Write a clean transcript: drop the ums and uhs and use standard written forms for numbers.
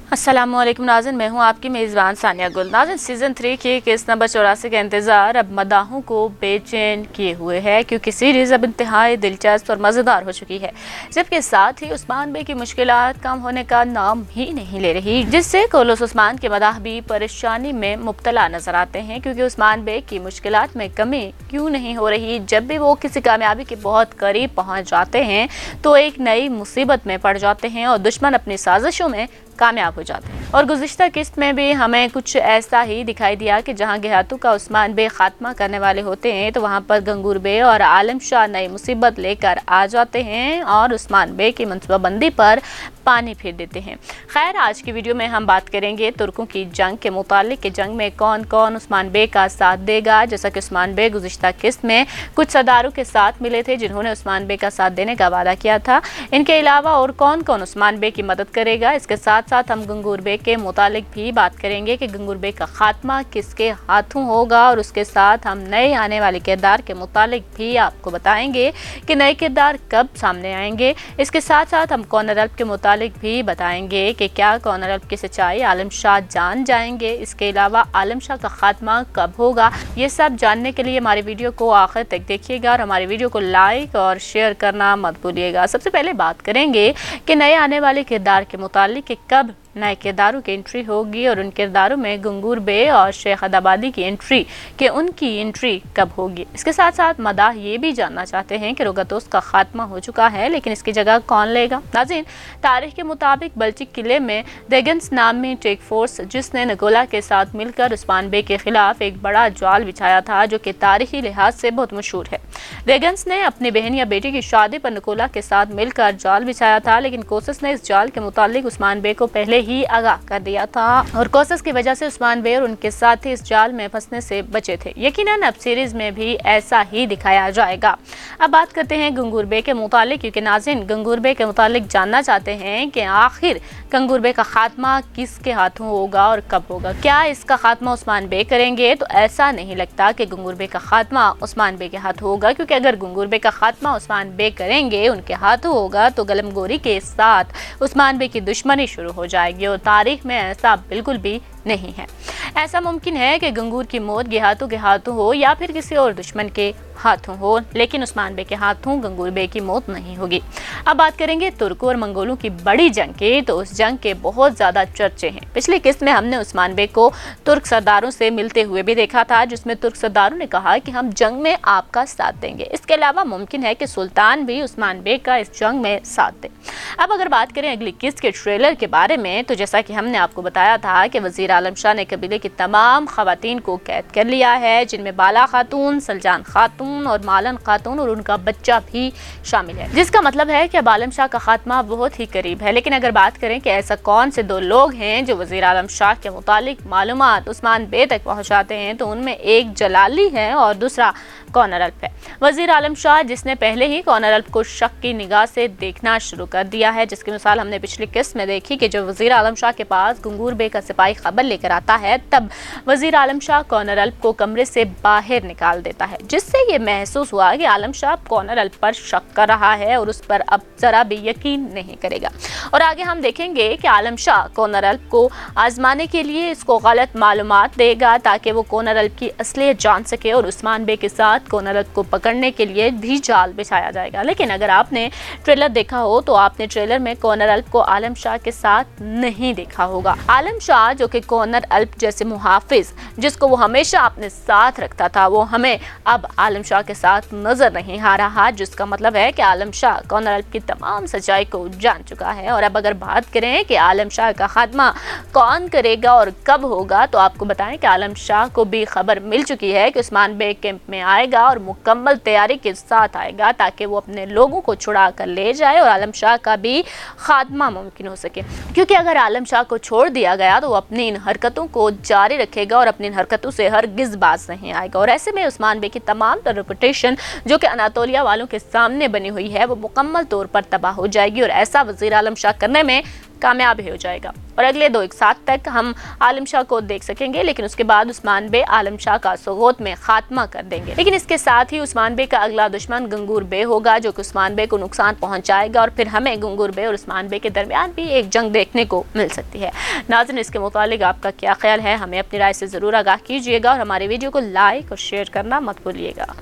अस्सलामुअलैकुम नाज़रीन, मैं हूं आपकी मेज़बान सानिया गुल। नाज़रीन, सीज़न 3 की केस नंबर 84 का इंतज़ार अब मदाहों को बेचैन किए हुए है, क्योंकि सीरीज़ अब इंतहाई दिलचस्प और मज़ेदार हो चुकी है, जबकि साथ ही उस्मान बे की मुश्किलात कम होने का नाम ही नहीं ले रही, जिससे कोलोस उस्मान के मदाह भी परेशानी में मुब्तला नजर आते हैं। क्योंकि उस्मान बे की मुश्किलात में कमी क्यों नहीं हो रही? जब भी वो किसी कामयाबी के बहुत करीब पहुँच जाते हैं तो एक नई मुसीबत में पड़ जाते हैं और दुश्मन अपनी साजिशों में कामयाब हो जाते हैं। और गुज़िश्ता किस्त में भी हमें कुछ ऐसा ही दिखाई दिया कि जहां देहातों का उस्मान बे खात्मा करने वाले होते हैं, तो वहां पर गंगूर बे और आलम शाह नई मुसीबत लेकर आ जाते हैं और उस्मान बे की मनसूबाबंदी पर पानी फेर देते हैं। खैर, आज की वीडियो में हम बात करेंगे तुर्कों की जंग के मुतालिक कि जंग में कौन कौन उस्मान बे का साथ देगा। जैसा कि उस्मान बे गुज़िश्ता किस्त में कुछ सरदारों के साथ मिले थे जिन्होंने उस्मान बे का साथ देने का वादा किया था। इनके अलावा और कौन कौन उस्मान बे की मदद करेगा, इसके साथ साथ हम गंगूर बे के मुतालिक भी बात करेंगे कि गंगूर बे का खात्मा किसके हाथों होगा। और उसके साथ हम नए आने वाले किरदार के मुतालिक भी आपको बताएंगे कि नए किरदार कब सामने आएंगे। इसके साथ साथ हम कॉर्नर अल्प के मुतालिक भी बताएंगे कि क्या कॉर्नर अल्प की सच्चाई आलम शाह जान जाएंगे। इसके अलावा आलम शाह का खात्मा कब होगा, ये सब जानने के लिए हमारी वीडियो को आखिर तक देखिएगा और हमारी वीडियो को लाइक और शेयर करना मत भूलिएगा। सबसे पहले बात करेंगे कि नए आने वाले किरदार के मुतालिक कि कब नए किरदारों की एंट्री होगी और उन किरदारों में गंगूर बे और शेख अदाबादी की एंट्री कि उनकी एंट्री कब होगी। इसके साथ साथ मदाह ये भी जानना चाहते हैं कि रोगतोस का खात्मा हो चुका है, लेकिन इसकी जगह कौन लेगा। नाज़रीन, तारीख के मुताबिक बल्चिक किले में देगन्स नामी टेक फोर्स, जिसने नगोला के साथ मिलकर उस्मान बे के खिलाफ एक बड़ा जाल बिछाया था, जो कि तारीखी लिहाज से बहुत मशहूर है। देगन्स ने अपनी बहन या बेटी की शादी पर नगोला के साथ मिलकर जाल बिछाया था, लेकिन कोसस ने इस जाल के मुतालिक उस्मान बे को पहले ही आगाह कर दिया था और कोसस की वजह से उस्मान बे और उनके साथी इस जाल में फंसने से बचे थे। यकीनन अब सीरीज में भी ऐसा ही दिखाया जाएगा। अब बात करते हैं गंगूर बे के मुतालिक, क्योंकि नाज़रीन गंगूर बे के मुतालिक जानना चाहते हैं कि आखिर गंगूर बे का खात्मा किसके हाथों होगा और कब होगा। क्या इसका खात्मा उस्मान बे करेंगे? तो ऐसा नहीं लगता कि गंगूर बे का खात्मा उस्मान बे के हाथ होगा, क्योंकि अगर गंगूर बे का खात्मा उस्मान बे करेंगे, उनके हाथों होगा, तो गलमगोरी के साथ उस्मान बे की दुश्मनी शुरू हो जाएगी और तारीख में ऐसा बिल्कुल भी नहीं है। ऐसा मुमकिन है कि गंगूर की मौत देहातों के हाथों हो या फिर किसी और दुश्मन के हाथों हो, लेकिन उस्मान बे के हाथों गंगूर बे की मौत नहीं होगी। अब बात करेंगे तुर्कों और मंगोलों की बड़ी जंग की, तो उस जंग के बहुत ज़्यादा चर्चे हैं। पिछली किस्त में हमने उस्मान बे को तुर्क सरदारों से मिलते हुए भी देखा था, जिसमें तुर्क सरदारों ने कहा कि हम जंग में आपका साथ देंगे। इसके अलावा मुमकिन है कि सुल्तान भी उस्मान बे का इस जंग में साथ दे। अब अगर बात करें अगली किस्त के ट्रेलर के बारे में, तो जैसा कि हमने आपको बताया था कि वज़ीर आलम शाह ने कबीले की तमाम खवातीन को कैद कर लिया है, जिनमें बाला खातून, सलजान खातून और मालन खातून और उनका बच्चा भी शामिल है, जिसका मतलब है कि अब आलम शाह का खात्मा बहुत ही करीब है। लेकिन अगर बात करें कि ऐसा कौन से दो लोग हैं जो वज़ीर आलम शाह के मुतालिक मालूमात उस्मान बे तक पहुंचाते हैं, तो उनमें एक जलाली है और दूसरा कॉर्नर अल्प है। वज़ीर आलम शाह, जिसने पहले ही कॉर्नर अल्प को शक की निगाह से देखना शुरू कर दिया है, जिसकी मिसाल हमने पिछली किस्त में देखी कि जब वज़ीर आलम शाह के पास गंगूर बे का सिपाही खबर लेकर आता है, तब वज़ीर आलम शाह कॉर्नर अल्प को कमरे से बाहर निकाल देता है, जिससे ये महसूस हुआ कि आलम शाह कॉर्नर अल्प पर शक कर रहा है और उस पर अब जरा भी यकीन नहीं करेगा। और आगे हम देखेंगे कि आलम शाह कॉर्नर अल्प को आजमाने के लिए इसको गलत मालूमात देगा, ताकि वो कॉर्नर अल्प की असलियत जान सके और उस्मान बे के साथ कॉर्नर अल्प को पकड़ने के लिए भी जाल बिछाया जाएगा। लेकिन अगर आपने ट्रेलर देखा हो, तो आपने ट्रेलर में कॉर्नर अल्प को आलम शाह के साथ नहीं देखा होगा। आलम शाह, जो कि कॉर्नर अल्प जैसे मुहाफिज जिसको वो हमेशा अपने साथ रखता था, वो हमें अब आलम शाह के साथ नजर नहीं आ रहा, जिसका मतलब है कि आलम शाह कॉर्नर अल्प की तमाम सच्चाई को जान चुका है। और अब अगर बात करें कि आलम शाह का खात्मा कौन करेगा और कब होगा, तो आपको बताएं कि आलम शाह को भी खबर मिल चुकी है कि उस्मान बे कैंप में आएगा और मुकम्मल तैयारी के साथ आएगा, ताकि वो अपने लोगों को छुड़ा कर ले जाए और आलम शाह का भी खात्मा मुमकिन हो सके। क्योंकि अगर आलम शाह को छोड़ दिया गया, तो वो अपनी इन हरकतों को जारी रखेगा और अपनी इन हरकतों से हरगिज बाज नहीं आएगा। और ऐसे में उस्मान बे की तमाम रेपुटेशन जो कि अनातोलिया वालों के सामने बनी हुई है, वो मुकम्मल तौर पर तबाह हो जाएगी और ऐसा वज़ीर आलम शाह करने में कामयाब ही हो जाएगा और अगले 2 साल तक हम आलम शाह को देख सकेंगे, लेकिन उसके बाद उस्मान बे आलम शाह का सोगोत में खात्मा कर देंगे। लेकिन इसके साथ ही उस्मान बे का अगला दुश्मन गंगूर बे होगा, जो कि उस्मान बे को नुकसान पहुंचाएगा और फिर हमें गंगूर बे और उस्मान बे के दरमियान भी एक जंग देखने को मिल सकती है। नाज़रीन, इसके मुतालिक आपका क्या ख्याल है, हमें अपनी राय से ज़रूर आगाह कीजिएगा और हमारे वीडियो को लाइक और शेयर करना मत भूलिएगा।